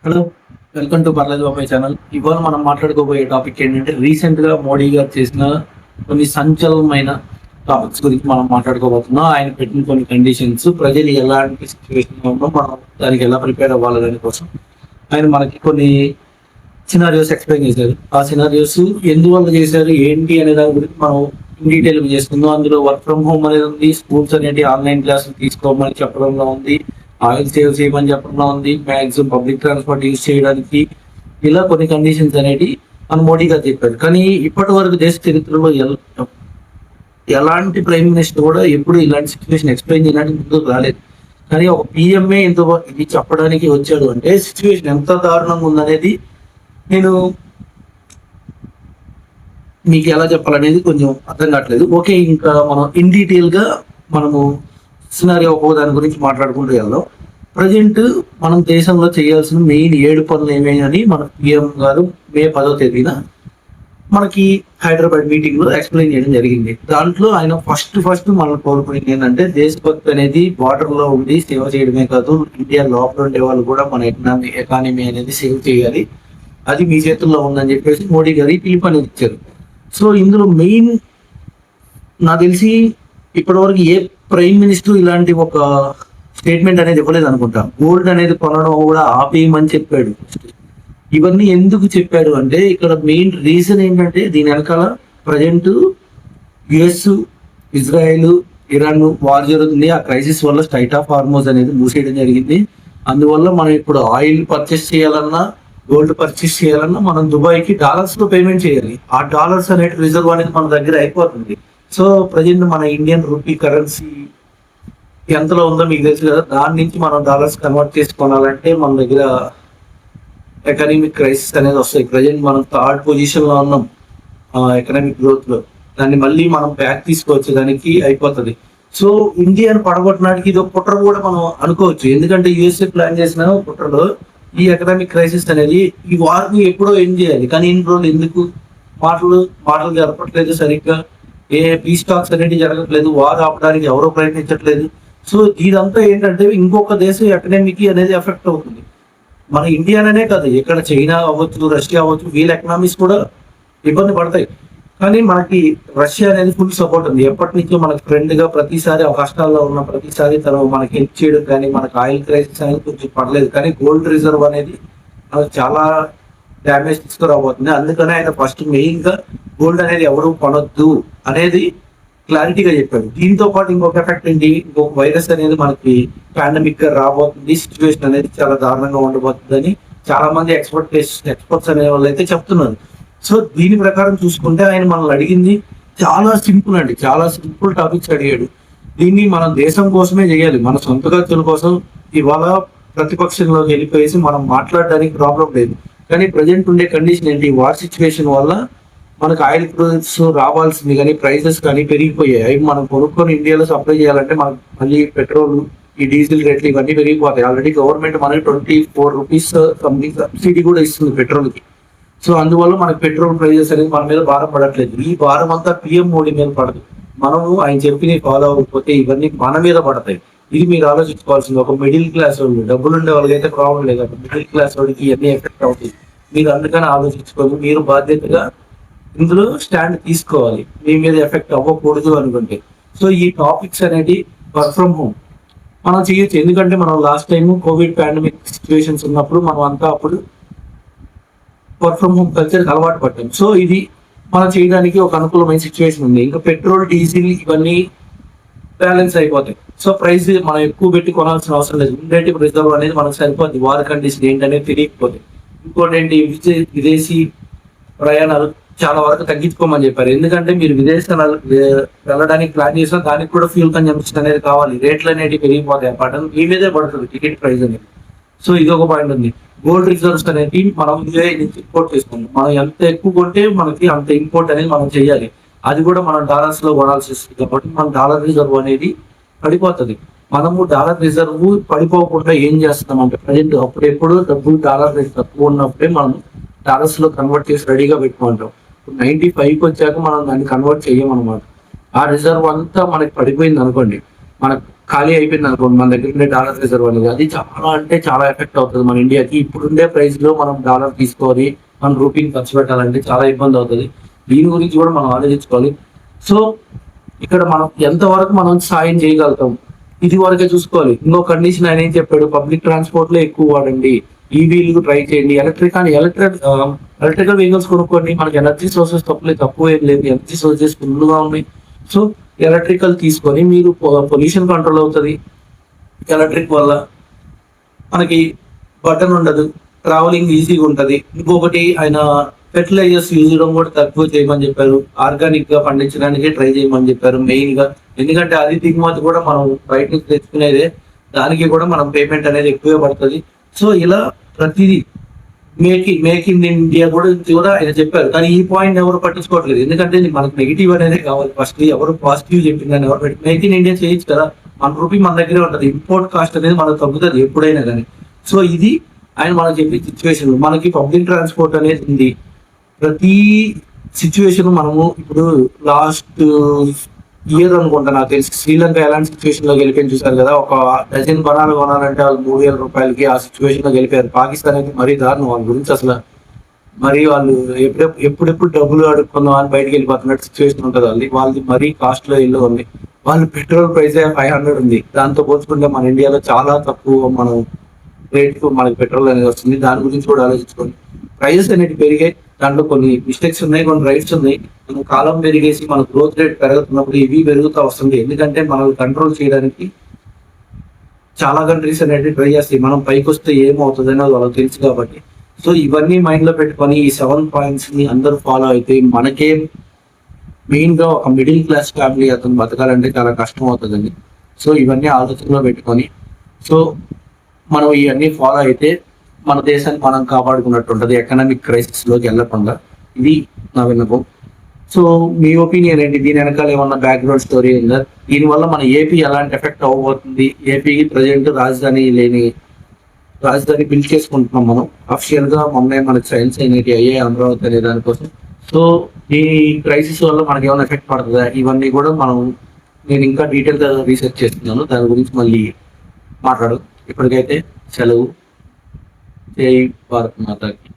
Hello, welcome to పర్లేదు బాబాయ్ channel. ఇవాళ మనం మాట్లాడుకోబోయే టాపిక్ ఏంటంటే రీసెంట్ గా మోడీ గారు చేసిన కొన్ని సంచలనమైన టాపిక్స్ గురించి మనం మాట్లాడుకోబోతున్నాం. ఆయన పెట్టిన కొన్ని కండిషన్స్, ప్రజలు ఎలాంటి సిచ్యువేషన్ ఉందో మనం దానికి ఎలా ప్రిపేర్ అవ్వాలి దాని కోసం ఆయన మనకి కొన్ని సినారియోస్ ఎక్స్ప్లెయిన్ చేశారు. ఆ సినారియోస్ ఎందువల్ల చేశారు ఏంటి అనే దాని గురించి మనం ఇన్ డీటెయిల్ చేసుకుందాం. అందులో వర్క్ ఫ్రమ్ హోమ్ అనేది ఉంది, స్కూల్స్ అనేవి ఆన్లైన్ క్లాసులు తీసుకోమని చెప్పడంలో ఉంది, ఆయిల్ సేవ్ చేయమని చెప్పడంలో ఉంది, మ్యాక్సిమం పబ్లిక్ ట్రాన్స్పోర్ట్ యూజ్ చేయడానికి, ఇలా కొన్ని కండిషన్స్ అనేవి మన మోడీ గారు చెప్పారు. కానీ ఇప్పటి వరకు దేశ చరిత్రలో ఎలాంటి ప్రైమ్ మినిస్టర్ కూడా ఎప్పుడు ఇలాంటి సిచ్యువేషన్ ఎక్స్ప్లెయిన్ చేయడానికి ముందుకు రాలేదు. కానీ ఒక పిఎంఏ ఇంత ఇది చెప్పడానికి వచ్చాడు అంటే సిచ్యువేషన్ ఎంత దారుణంగా ఉందనేది నేను మీకు ఎలా చెప్పాలనేది కొంచెం అర్థం కావట్లేదు. ఓకే, ఇంకా మనం ఇన్ డీటెయిల్ గా మనము సినారియో దాని గురించి మాట్లాడుకుంటూ వెళ్దాం. ప్రజెంట్ మనం దేశంలో చేయాల్సిన మెయిన్ 7 పనులు ఏమేయని మన పిఎం గారు మే 10వ తేదీన మనకి హైదరాబాద్ మీటింగ్ లో ఎక్స్ప్లెయిన్ చేయడం జరిగింది. దాంట్లో ఆయన ఫస్ట్ మనం కోరుకునేది ఏంటంటే దేశభక్తి అనేది బార్డర్ లో ఉండి సేవ చేయడమే కాదు, ఇండియా లోపల ఉండే వాళ్ళు కూడా మన ఎకానమీ అనేది సేవ్ చేయాలి, అది మీ చేతుల్లో ఉందని చెప్పేసి మోడీ గారి పిలుపు అనేది ఇచ్చారు. సో ఇందులో మెయిన్ నాకు తెలిసి ఇప్పటివరకు ఏ ప్రైమ్ మినిస్టర్ ఇలాంటి ఒక స్టేట్మెంట్ అనేది ఇవ్వలేదు అనుకుంటా. గోల్డ్ అనేది కొనడం కూడా ఆపేయమని చెప్పాడు. ఇవన్నీ ఎందుకు చెప్పాడు అంటే ఇక్కడ మెయిన్ రీజన్ ఏంటంటే దీని వెనకాల present US, Israel, Iran war జరుగుతుంది. ఆ క్రైసిస్ వల్ల స్ట్రైట్ ఆఫ్ హార్మోజ్ అనేది మూసేయడం జరిగింది. అందువల్ల మనం ఇప్పుడు ఆయిల్ పర్చేస్ చేయాలన్నా, గోల్డ్ పర్చేస్ చేయాలన్నా మనం దుబాయ్కి డాలర్స్ లో పేమెంట్ చేయాలి. ఆ డాలర్స్ అనే రిజర్వ్ అనేది మన దగ్గర అయిపోతుంది. సో ప్రజెంట్ మన ఇండియన్ రూపీ కరెన్సీ ఎంతలో ఉందో మీకు తెలుసు కదా, దాని నుంచి మనం డాలర్స్ కన్వర్ట్ చేసుకోవాలంటే మన దగ్గర ఎకనామిక్ క్రైసిస్ అనేది వస్తాయి. ప్రజెంట్ మనం థర్డ్ పొజిషన్ లో ఉన్నాం ఎకనామిక్ గ్రోత్ లో. దాన్ని మళ్ళీ మనం బ్యాక్ తీసుకొచ్చేదానికి అయిపోతుంది. సో ఇండియాను పడగొట్టడానికి ఇది ఒక కుట్ర కూడా మనం అనుకోవచ్చు. ఎందుకంటే యుఎస్ఏ ప్లాన్ చేసిన కుట్రలో ఈ ఎకనామిక్ క్రైసిస్ అనేది ఈ వార్ ని ఎప్పుడో ఎండ్ చేయాలి. కానీ ఇన్ని రోజులు ఎందుకు మాటలు జరపట్లేదు సరిగ్గా, ఏ పీస్ టాక్స్ అనేది జరగట్లేదు, వార్ ఆపడానికి ఎవరో ప్రయత్నించట్లేదు. సో ఇదంతా ఏంటంటే ఇంకొక దేశం ఎకనామిక్ అనేది ఎఫెక్ట్ అవుతుంది. మన ఇండియానే కాదు, ఇక్కడ చైనా అవ్వచ్చు, రష్యా అవ్వచ్చు, వీళ్ళ ఎకనామీస్ కూడా ఇబ్బంది పడతాయి. కానీ మనకి రష్యా అనేది ఫుల్ సపోర్ట్ ఉంది. ఎప్పటి నుంచో మనకి ఫ్రెండ్ గా ప్రతిసారి కష్టాల్లో ఉన్న ప్రతిసారి తను మనకి హెల్ప్ చేయడం, కానీ మనకి ఆయిల్ క్రైసిస్ అనేది కొంచెం పడలేదు. కానీ గోల్డ్ రిజర్వ్ అనేది మనకు చాలా డ్యామేజ్ తీసుకురాబోతుంది. అందుకనే ఆయన ఫస్ట్ మెయిన్ గా గోల్డ్ అనేది ఎవరు కొనొద్దు అనేది క్లారిటీగా చెప్పాడు. దీంతో పాటు ఇంకొక ఎఫెక్ట్ ఏంటి, ఇంకొక వైరస్ అనేది మనకి పాండమిక్ గా రాబోతుంది, సిచ్యువేషన్ అనేది చాలా దారుణంగా ఉండబోతుందని చాలా మంది ఎక్స్పర్ట్స్ అనే వాళ్ళు అయితే చెప్తున్నారు. సో దీని ప్రకారం చూసుకుంటే ఆయన మనల్ని అడిగింది చాలా సింపుల్ అండి, చాలా సింపుల్ టాపిక్స్ అడిగాడు. దీన్ని మన దేశం కోసమే చేయాలి, మన సొంత ఖర్చుల కోసం ఇవాళ ప్రతిపక్షంలోకి వెళ్ళిపోయేసి మనం మాట్లాడడానికి ప్రాబ్లం లేదు. కానీ ప్రజెంట్ ఉండే కండిషన్ ఏంటి, వార్ సిచ్యువేషన్ వల్ల మనకు ఆయిల్ ప్రొడక్ట్స్ రావాల్సింది కానీ ప్రైసెస్ కానీ పెరిగిపోయాయి. అవి మనం కొనుక్కొని ఇండియాలో సప్లై చేయాలంటే మనకు మళ్ళీ పెట్రోల్, ఈ డీజిల్ రేట్లు ఇవన్నీ పెరిగిపోతాయి. ఆల్రెడీ గవర్నమెంట్ మనకి 24 రూపీస్ సంథింగ్ సబ్సిడీ కూడా ఇస్తుంది పెట్రోల్ కి. సో అందువల్ల మనకి పెట్రోల్ ప్రైజెస్ అనేది మన మీద భారం పడట్లేదు. ఈ భారం అంతా పిఎం మోడీ మీద పడదు. మనము ఆయన చెప్పి ఫాలో అవ్వకపోతే ఇవన్నీ మన మీద పడతాయి. ఇది మీరు ఆలోచించుకోవాల్సింది. ఒక మిడిల్ క్లాస్ వాళ్ళు, డబ్బులు ఉండే వాళ్ళకైతే ప్రాబ్లం లేదు, మిడిల్ క్లాస్ వాడికి ఇవన్నీ ఎఫెక్ట్ అవుతాయి. మీరు అందుకని ఆలోచించుకోవాలి. మీరు బాధ్యతగా ఇందులో స్టాండ్ తీసుకోవాలి, మీ మీద ఎఫెక్ట్ అవ్వకూడదు అనుకుంటే. సో ఈ టాపిక్స్ అనేది వర్క్ ఫ్రమ్ హోమ్ మనం చేయొచ్చు. ఎందుకంటే మనం last time Covid pandemic situations ఉన్నప్పుడు మనం అంతా అప్పుడు వర్క్ ఫ్రమ్ హోమ్ కల్చర్కి అలవాటు పడ్డాం. సో ఇది మనం చేయడానికి ఒక అనుకూలమైన సిచ్యువేషన్ ఉంది. ఇంకా పెట్రోల్, డీజిల్ ఇవన్నీ బ్యాలెన్స్ అయిపోతాయి. సో ప్రైస్ మనం ఎక్కువ పెట్టి కొనాల్సిన అవసరం లేదు. రిలేటివ్ రిజర్వ్ అనేది మనకు సరిపోద్ది, వార్ కండిషన్ ఏంటనేది తెలియకపోతే. ఇంకోటి ఏంటి, విదేశీ ప్రయాణాలు చాలా వరకు తగ్గించుకోమని చెప్పారు. ఎందుకంటే మీరు విదేశాలు వెళ్ళడానికి ప్లాన్ చేసినా దానికి కూడా ఫ్యూల్ కన్జంప్షన్ అనేది కావాలి, రేట్లు అనేవి పెరిగిపోతాయి. పడడం మీ మీదే పడుతుంది టికెట్ ప్రైస్ అనేది. సో ఇది ఒక పాయింట్ ఉంది. గోల్డ్ రిజర్వ్స్ అనేది మనం యూఏఈ నుంచి ఇంపోర్ట్ చేసుకుంటాం. మనం ఎంత ఎక్కువ కొంటే మనకి అంత ఇంపోర్ట్ అనేది మనం చేయాలి. అది కూడా మనం డాలర్స్ లో కొనాల్సి వస్తుంది. కాబట్టి మన డాలర్ రిజర్వ్ అనేది పడిపోతుంది. మనము డాలర్ రిజర్వ్ పడిపోకుండా ఏం చేస్తున్నామంటే ప్రజెంట్ అప్పుడెప్పుడు డబ్బులు డాలర్ రేట్ తక్కువ ఉన్నప్పుడే మనం డాలర్స్ లో కన్వర్ట్ చేసి రెడీగా పెట్టుకుంటాం. 95కి వచ్చాక మనం దాన్ని కన్వర్ట్ చేయమన్నమాట. ఆ రిజర్వ్ అంతా మనకి పడిపోయింది అనుకోండి, మన ఖాళీ అయిపోయింది అనుకోండి, మన దగ్గర ఉండే డాలర్ రిజర్వ్ అనేది అది చాలా అంటే చాలా ఎఫెక్ట్ అవుతుంది మన ఇండియాకి. ఇప్పుడుండే ప్రైస్ లో మనం డాలర్ తీసుకోవాలి, మన రూపీని ఖర్చు పెట్టాలంటే చాలా ఇబ్బంది అవుతుంది. దీని గురించి కూడా మనం ఆలోచించుకోవాలి. సో ఇక్కడ మనం ఎంతవరకు మనం సాయం చేయగలుగుతాం ఇది వరకే చూసుకోవాలి. ఇంకో కండిషన్ ఆయన ఏం చెప్పాడు, పబ్లిక్ ట్రాన్స్పోర్ట్ లో ఎక్కువ వాడండి, ఈవీలు ట్రై చేయండి, ఎలక్ట్రికల్ వెహికల్స్ కొనుక్కోండి, మనకి ఎనర్జీ సోర్సెస్ తక్కువ ఏం లేదు, ఎనర్జీ సోర్సెస్ ఫుల్గా ఉన్నాయి. సో ఎలక్ట్రికల్ తీసుకొని మీరు పొల్యూషన్ కంట్రోల్ అవుతుంది. ఎలక్ట్రిక్ వల్ల మనకి బటన్ ఉండదు, ట్రావెలింగ్ ఈజీగా ఉంటది. ఇంకొకటి ఆయన ఫెర్టిలైజర్స్ యూజ్ చేయడం కూడా తక్కువ చేయమని చెప్పారు, ఆర్గానిక్ గా పండించడానికి ట్రై చేయమని చెప్పారు మెయిన్ గా. ఎందుకంటే అది దిగుమతి కూడా మనం బయట నుంచి తెచ్చుకునేదే, దానికి కూడా మనం పేమెంట్ అనేది ఎక్కువే పడుతుంది. సో ఇలా ప్రతిదీ మేక్ ఇన్ ఇండియా కూడా ఆయన చెప్పారు. కానీ ఈ పాయింట్ ఎవరు పట్టించుకోవట్లేదు, ఎందుకంటే మనకు నెగిటివ్ అనేది కావాలి ఫస్ట్. ఎవరు పాజిటివ్ చెప్పిందని ఎవరు మేక్ ఇన్ ఇండియా చేయొచ్చు కదా, మన రూపీ మన దగ్గరే ఉంటుంది, ఇంపోర్ట్ కాస్ట్ అనేది మనకు తగ్గుతుంది ఎప్పుడైనా కానీ. సో ఇది ఆయన మనకు చెప్పే సిచ్యువేషన్. మనకి పబ్లిక్ ట్రాన్స్పోర్ట్ అనేది ఉంది ప్రతి సిచ్యువేషన్. మనము ఇప్పుడు లాస్ట్ ఇయర్ అనుకుంటా నాకు తెలిసి శ్రీలంక ఎలాంటి సిచ్యువేషన్ లో గెలిపోయింది చూసారు కదా, ఒక డజన్ బనాలు కొనాలంటే వాళ్ళు 3,000 రూపాయలకి ఆ సిచ్యువేషన్ లో గెలిపారు. పాకిస్తాన్ అయితే మరీ దారుణం, వాళ్ళ గురించి అసలు మరి వాళ్ళు ఎప్పుడెప్పుడు డబ్బులు అడుక్కుందాం అని బయటకు వెళ్ళిపోతున్నట్టు సిచ్యువేషన్ ఉంటుంది వాళ్ళది మరీ కాస్ట్ లో ఇల్లు ఉంది. వాళ్ళు పెట్రోల్ ప్రైస్ 500 ఉంది, దాంతో పోల్చుకుంటే మన ఇండియాలో చాలా తక్కువ మనం రేట్ కు మనకి పెట్రోల్ అనేది వస్తుంది. దాని గురించి కూడా ఆలోచించుకోండి. ప్రైజెస్ అనేవి పెరిగాయి, దాంట్లో కొన్ని మిస్టేక్స్ ఉన్నాయి, కొన్ని రైట్స్ ఉన్నాయి. మనం కాలం పెరిగేసి మన గ్రోత్ రేట్ పెరుగుతున్నప్పుడు ఇవి పెరుగుతూ వస్తుంది. ఎందుకంటే మనల్ని కంట్రోల్ చేయడానికి చాలా కంట్రీస్ అనేది ట్రై చేస్తాయి, మనం పైకి వస్తే ఏమవుతుంది అనేది వాళ్ళకి తెలుసు కాబట్టి. సో ఇవన్నీ మైండ్ లో పెట్టుకొని ఈ 7 పాయింట్స్ ని అందరూ ఫాలో అయితే మనకే మెయిన్ గా ఒక మిడిల్ క్లాస్ ఫ్యామిలీ అతను బతకాలంటే చాలా కష్టం అవుతుందండి. సో ఇవన్నీ ఆలోచనలో పెట్టుకొని సో మనం ఇవన్నీ ఫాలో అయితే మన దేశాన్ని మనం కాపాడుకున్నట్టు ఉంటుంది, ఎకనామిక్ క్రైసిస్ లోకి వెళ్ళకుండా. ఇది నా విన్నపం. సో మీ ఒపీనియన్ ఏంటి, దీని వెనకాల ఏమన్నా బ్యాక్గ్రౌండ్ స్టోరీ ఉందా, దీనివల్ల మన ఏపీ ఎలాంటి ఎఫెక్ట్ అవ్వబోతుంది? ఏపీకి ప్రజెంట్ రాజధాని బిల్డ్ చేసుకుంటున్నాం మనం అఫిషియల్ గా. మొన్నే మనకి సైన్స్ అనేవి అయ్యాయి అమరావతి అనే దానికోసం. సో ఈ క్రైసిస్ వల్ల మనకి ఏమైనా ఎఫెక్ట్ పడుతుందా, ఇవన్నీ కూడా నేను ఇంకా డీటెయిల్ గా రీసెర్చ్ చేస్తున్నాను, దాని గురించి మళ్ళీ మాట్లాడు. ఇప్పటికైతే సెలవు. జై భారత్ మాతాకి.